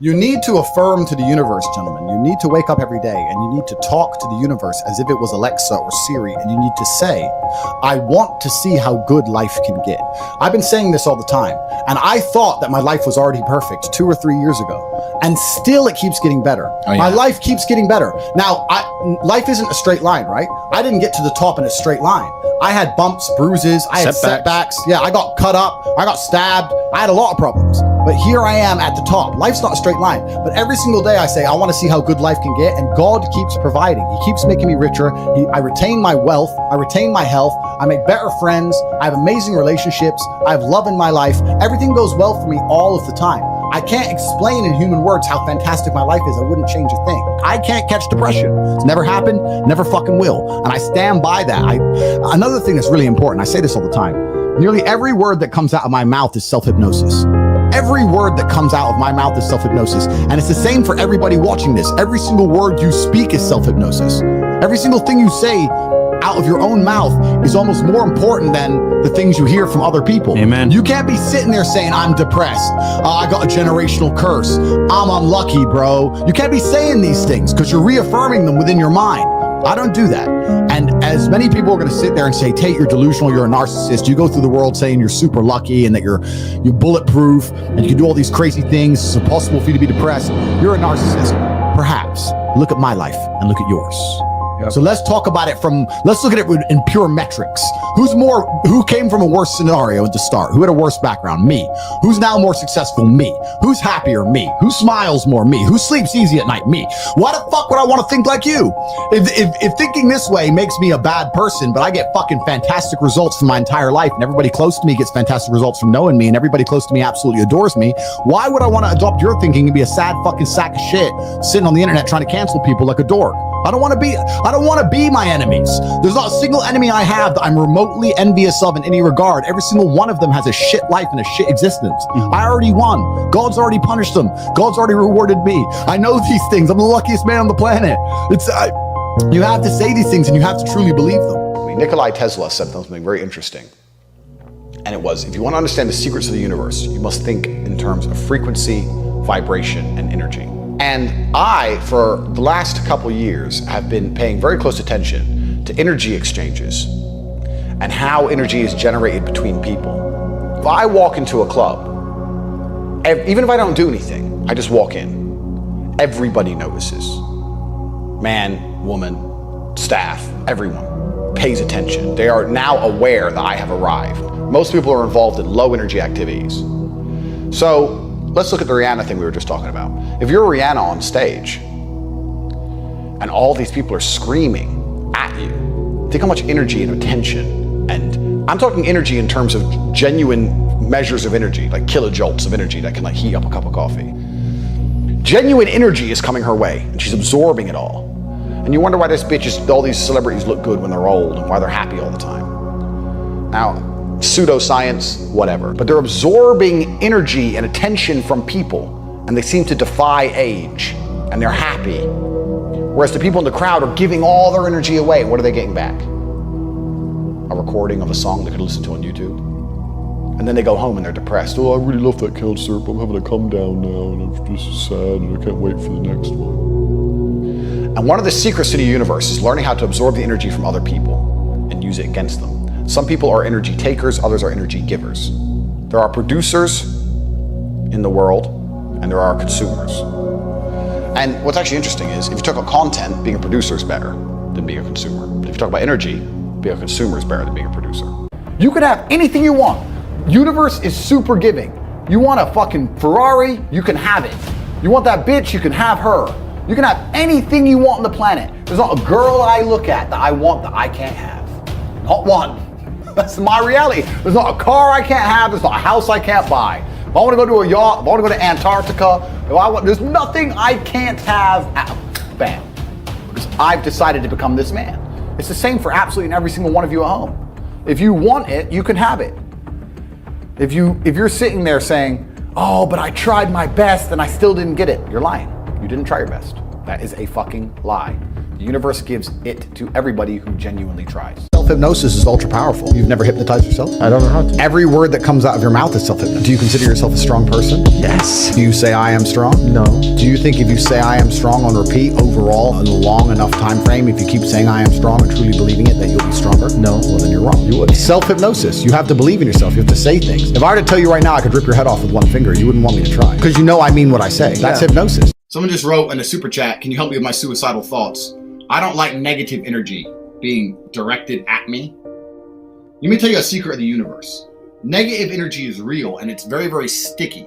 You need to affirm to the universe, gentlemen. You need to wake up every day and you need to talk to the universe as if it was Alexa or Siri, and you need to say, I want to see how good life can get. I've been saying this all the time, and I thought that my life was already perfect 2 or 3 years ago, and still it keeps getting better. Oh, yeah. My life keeps getting better. Now, life isn't a straight line, right? I didn't get to the top in a straight line. I had bumps, bruises, I had setbacks. Yeah, I got cut up, I got stabbed, I had a lot of problems. But here I am at the top. Life's not a straight line. But every single day I say, I want to see how good life can get. And God keeps providing. He keeps making me richer. I retain my wealth. I retain my health. I make better friends. I have amazing relationships. I have love in my life. Everything goes well for me all of the time. I can't explain in human words how fantastic my life is. I wouldn't change a thing. I can't catch depression. It's never happened, never fucking will. And I stand by that. Another thing that's really important, I say this all the time, nearly every word that comes out of my mouth is self-hypnosis. Every word that comes out of my mouth is self-hypnosis. And it's the same for everybody watching this. Every single word you speak is self-hypnosis. Every single thing you say out of your own mouth is almost more important than the things you hear from other people. Amen. You can't be sitting there saying, I'm depressed. I got a generational curse. I'm unlucky, bro. You can't be saying these things because you're reaffirming them within your mind. I don't do that. And as many people are going to sit there and say, Tate, you're delusional, you're a narcissist. You go through the world saying you're super lucky and that you're bulletproof and you can do all these crazy things. It's impossible for you to be depressed. You're a narcissist. Perhaps. Look at my life and look at yours. Yep. So let's talk about it let's look at it in pure metrics. Who came from a worse scenario at the start? Who had a worse background? Me. Who's now more successful? Me. Who's happier? Me. Who smiles more? Me. Who sleeps easy at night? Me. Why the fuck would I want to think like you? If thinking this way makes me a bad person, but I get fucking fantastic results from my entire life, and everybody close to me gets fantastic results from knowing me, and everybody close to me absolutely adores me, why would I want to adopt your thinking and be a sad fucking sack of shit sitting on the internet trying to cancel people like a dork? I don't want to be my enemies. There's not a single enemy I have that I'm remotely envious of in any regard. Every single one of them has a shit life and a shit existence. Mm-hmm. I already won. God's already punished them. God's already rewarded me. I know these things. I'm the luckiest man on the planet. You have to say these things and you have to truly believe them. Nikola Tesla said something very interesting. And it was, if you want to understand the secrets of the universe, you must think in terms of frequency, vibration, and energy. And I, for the last couple years, have been paying very close attention to energy exchanges and how energy is generated between people. If I walk into a club, even if I don't do anything, I just walk in, everybody notices. Man, woman, staff, everyone pays attention. They are now aware that I have arrived. Most people are involved in low energy activities. So let's look at the Rihanna thing we were just talking about. If you're Rihanna on stage and all these people are screaming at you, think how much energy and attention, and I'm talking energy in terms of genuine measures of energy, like kilojoules of energy that can like heat up a cup of coffee. Genuine energy is coming her way and she's absorbing it all. And you wonder why all these celebrities look good when they're old and why they're happy all the time. Now, pseudoscience, whatever, but they're absorbing energy and attention from people and they seem to defy age and they're happy. Whereas the people in the crowd are giving all their energy away. What are they getting back? A recording of a song they could listen to on YouTube. And then they go home and they're depressed. Oh, I really love that concert, but I'm having a come down now and I'm just sad and I can't wait for the next one. And one of the secrets to the universe is learning how to absorb the energy from other people and use it against them. Some people are energy takers, others are energy givers. There are producers in the world and there are consumers. And what's actually interesting is if you talk about content, being a producer is better than being a consumer. But if you talk about energy, being a consumer is better than being a producer. You can have anything you want. Universe is super giving. You want a fucking Ferrari, you can have it. You want that bitch, you can have her. You can have anything you want on the planet. There's not a girl I look at that I want that I can't have. Not one. That's my reality. There's not a car I can't have. There's not a house I can't buy. If I want to go to a yacht, if I want to go to Antarctica, there's nothing I can't have. Bam. Because I've decided to become this man. It's the same for absolutely every single one of you at home. If you want it, you can have it. If you're sitting there saying, oh, but I tried my best and I still didn't get it, you're lying. You didn't try your best. That is a fucking lie. The universe gives it to everybody who genuinely tries. Self-hypnosis is ultra powerful. You've never hypnotized yourself? I don't know how to. Every word that comes out of your mouth is self-hypnosis. Do you consider yourself a strong person? Yes. Do you say I am strong? No. Do you think if you say I am strong on repeat overall in a long enough time frame, if you keep saying I am strong and truly believing it, that you'll be stronger? No. Well, then you're wrong. You would. Self-hypnosis. You have to believe in yourself. You have to say things. If I were to tell you right now I could rip your head off with one finger, you wouldn't want me to try. Because you know I mean what I say. That's hypnosis. Someone just wrote in a super chat, can you help me with my suicidal thoughts? I don't like negative energy being directed at me. Let me tell you a secret of the universe. Negative energy is real and it's very, very sticky.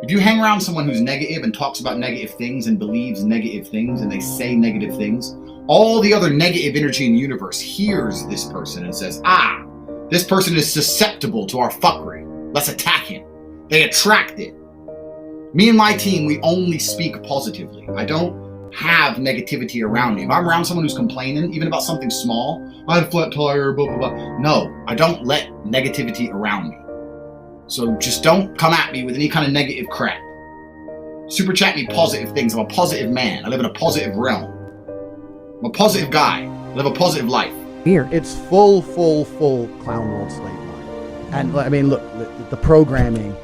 If you hang around someone who's negative and talks about negative things and believes negative things and they say negative things, all the other negative energy in the universe hears this person and says, ah, this person is susceptible to our fuckery. Let's attack him. They attract it. Me and my team, we only speak positively. I don't have negativity around me. If I'm around someone who's complaining, even about something small, I had a flat tire, blah, blah, blah. No, I don't let negativity around me. So just don't come at me with any kind of negative crap. Super chat me positive things. I'm a positive man. I live in a positive realm. I'm a positive guy. I live a positive life. Weird. It's full clown world slave line. And I mean, look, the programming,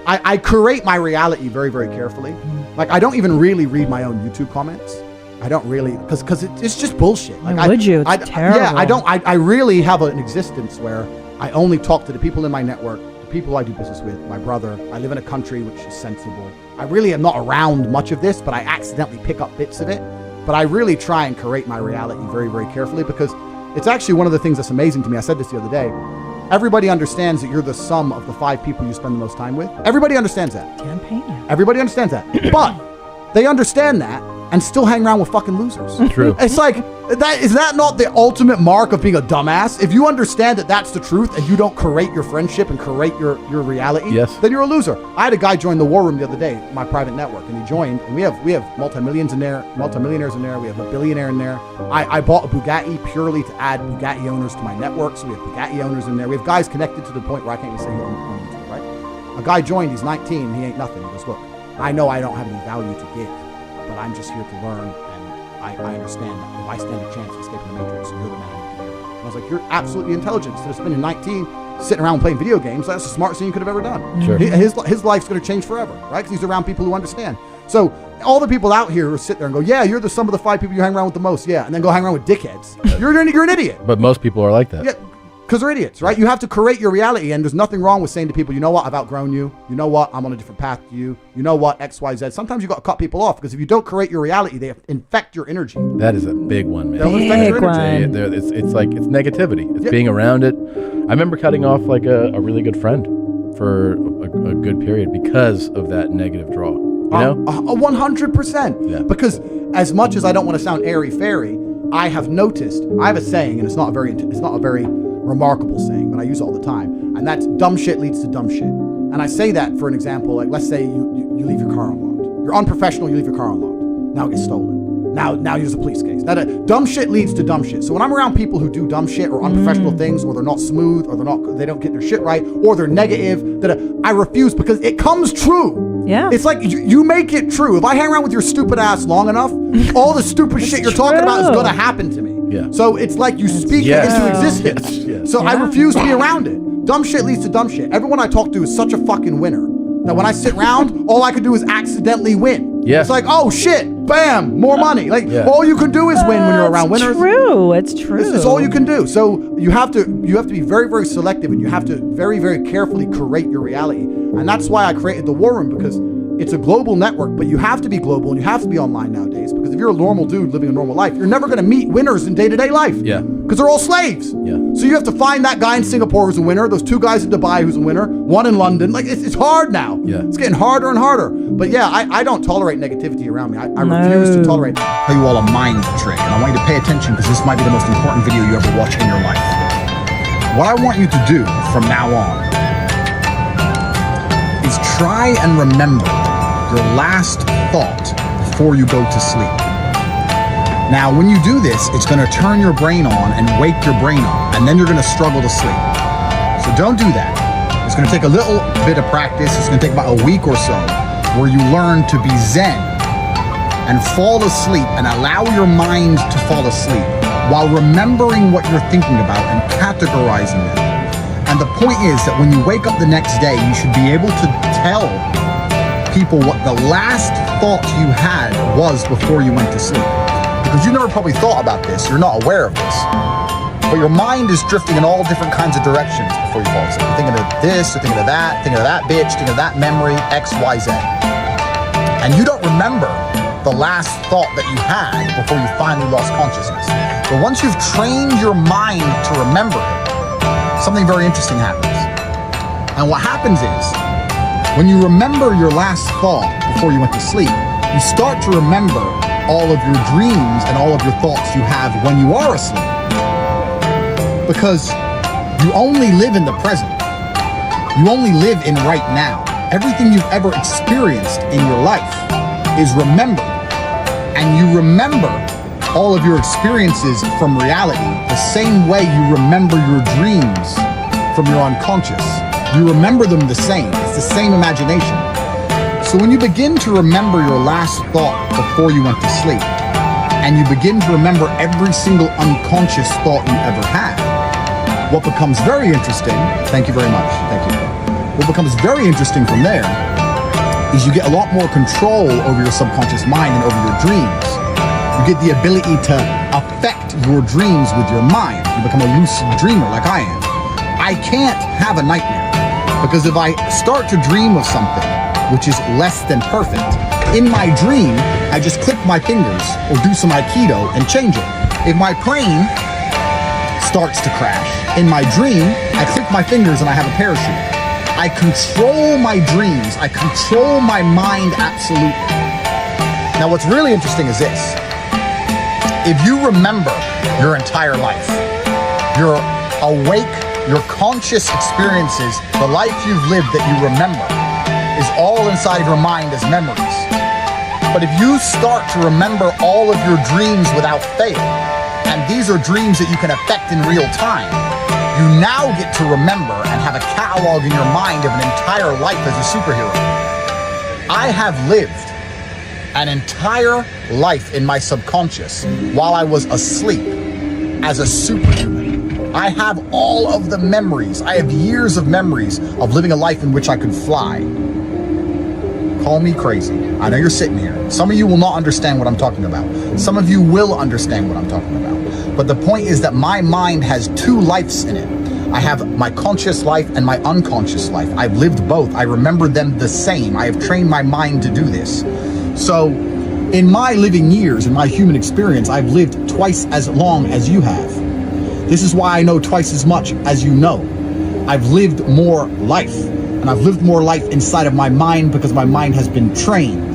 I curate my reality very, very carefully. Like, I don't even really read my own YouTube comments. I don't really, because it's just bullshit. Like, Why would you? It's terrible. Yeah, I really have an existence where I only talk to the people in my network, the people I do business with, my brother. I live in a country which is sensible. I really am not around much of this, but I accidentally pick up bits of it. But I really try and curate my reality very, very carefully, because it's actually one of the things that's amazing to me. I said this the other day. Everybody understands that you're the sum of the 5 people you spend the most time with. Everybody understands that. Everybody understands that. But they understand that and still hang around with fucking losers. True. It's like, is that not the ultimate mark of being a dumbass? If you understand that that's the truth and you don't curate your friendship and curate your reality, yes, then you're a loser. I had a guy join the War Room the other day, my private network, and he joined, and we have multi-millionaires in there, we have a billionaire in there. I bought a Bugatti purely to add Bugatti owners to my network, so we have Bugatti owners in there. We have guys connected to the point where I can't even say who on YouTube, right? A guy joined, he's 19, he ain't nothing. He goes, look, I know I don't have any value to give, but I'm just here to learn, and I understand that if I stand a chance of escaping the Matrix, you're the man I need to hear. I was like, you're absolutely intelligent. Instead of spending 19 sitting around playing video games, that's the smartest thing you could have ever done. Sure. His life's going to change forever, right? Because he's around people who understand. So all the people out here who sit there and go, yeah, you're the sum of the 5 people you hang around with the most, yeah, and then go hang around with dickheads. You're an idiot. But most people are like that. Yeah. Because they're idiots, right? You have to create your reality, and there's nothing wrong with saying to people, you know what, I've outgrown you. You know what, I'm on a different path to you. You know what, X, Y, Z. Sometimes you got to cut people off, because if you don't create your reality, they infect your energy. That is a big one, man. They'll infect your energy. It's like, it's negativity. It's being around it. I remember cutting off like a really good friend for a good period because of that negative draw. You know? 100%. Yeah. Because as much as I don't want to sound airy-fairy, I have noticed, I have a saying, and it's not a very remarkable saying, but I use it all the time, and that's dumb shit leads to dumb shit. And I say that for an example, like let's say you leave your car unlocked. You're unprofessional, you leave your car unlocked. Now it gets stolen. Now there's a police case. Now, dumb shit leads to dumb shit. So when I'm around people who do dumb shit or unprofessional things, or they're not smooth, or they don't get their shit right, or they're negative, I refuse, because it comes true. Yeah. It's like you make it true. If I hang around with your stupid ass long enough, all the stupid shit you're talking about is going to happen to me. Yeah. So it's like you speak it into existence. Yes. So I refuse to be around it. Dumb shit leads to dumb shit. Everyone I talk to is such a fucking winner that when I sit around, all I could do is accidentally win. Yeah. It's like, oh shit, bam, more money. Like all you can do is win when you're around winners. It's true. It's all you can do. So you have to be very, very selective, and you have to very, very carefully curate your reality. And that's why I created the War Room, because it's a global network, but you have to be global and you have to be online nowadays, because if you're a normal dude living a normal life, you're never going to meet winners in day-to-day life. Yeah. Because they're all slaves. Yeah. So you have to find that guy in Singapore who's a winner, those 2 guys in Dubai who's a winner, 1 in London. Like, it's hard now. Yeah. It's getting harder and harder. But yeah, I don't tolerate negativity around me. I refuse to tolerate it. I'll tell you all a mind trick, and I want you to pay attention, because this might be the most important video you ever watch in your life. What I want you to do from now on is try and remember your last thought before you go to sleep. Now, when you do this, it's going to turn your brain on and wake your brain up, and then you're going to struggle to sleep. So don't do that. It's going to take a little bit of practice. It's going to take about a week or so, where you learn to be zen and fall asleep and allow your mind to fall asleep. while remembering what you're thinking about and categorizing them. And the point is that when you wake up the next day, you should be able to tell people what the last thought you had was before you went to sleep. Because you never probably thought about this, you're not aware of this. But your mind is drifting in all different kinds of directions before you fall asleep. You're thinking of this, you're thinking of that bitch, thinking of that memory, X, Y, Z. And you don't remember the last thought that you had before you finally lost consciousness. But once you've trained your mind to remember it, something very interesting happens. And what happens is, when you remember your last thought before you went to sleep, you start to remember all of your dreams and all of your thoughts you have when you are asleep. Because you only live in the present. You only live in right now. Everything you've ever experienced in your life is remembered. And you remember all of your experiences from reality the same way you remember your dreams from your unconscious. You remember them the same. It's the same imagination. So when you begin to remember your last thought before you went to sleep, and you begin to remember every single unconscious thought you ever had, what becomes very interesting, thank you very much, thank you. What becomes very interesting from there is you get a lot more control over your subconscious mind and over your dreams. You get the ability to affect your dreams with your mind. You become a lucid dreamer like I am. I can't have a nightmare because if I start to dream of something which is less than perfect, in my dream, I just click my fingers or do some Aikido and change it. If my plane starts to crash, in my dream, I click my fingers and I have a parachute. I control my dreams. I control my mind absolutely. Now, what's really interesting is this. If you remember your entire life, your awake, your conscious experiences, the life you've lived that you remember is all inside of your mind as memories. But if you start to remember all of your dreams without fail, and these are dreams that you can affect in real time, you now get to remember and have a catalog in your mind of an entire life as a superhero. I have lived an entire life in my subconscious while I was asleep as a superhuman. I have all of the memories. I have years of memories of living a life in which I could fly. Call me crazy. I know you're sitting here. Some of you will not understand what I'm talking about. Some of you will understand what I'm talking about. But the point is that my mind has two lives in it. I have my conscious life and my unconscious life. I've lived both. I remember them the same. I have trained my mind to do this. So in my living years, in my human experience, I've lived twice as long as you have. This is why I know twice as much as you know. I've lived more life. And I've lived more life inside of my mind because my mind has been trained.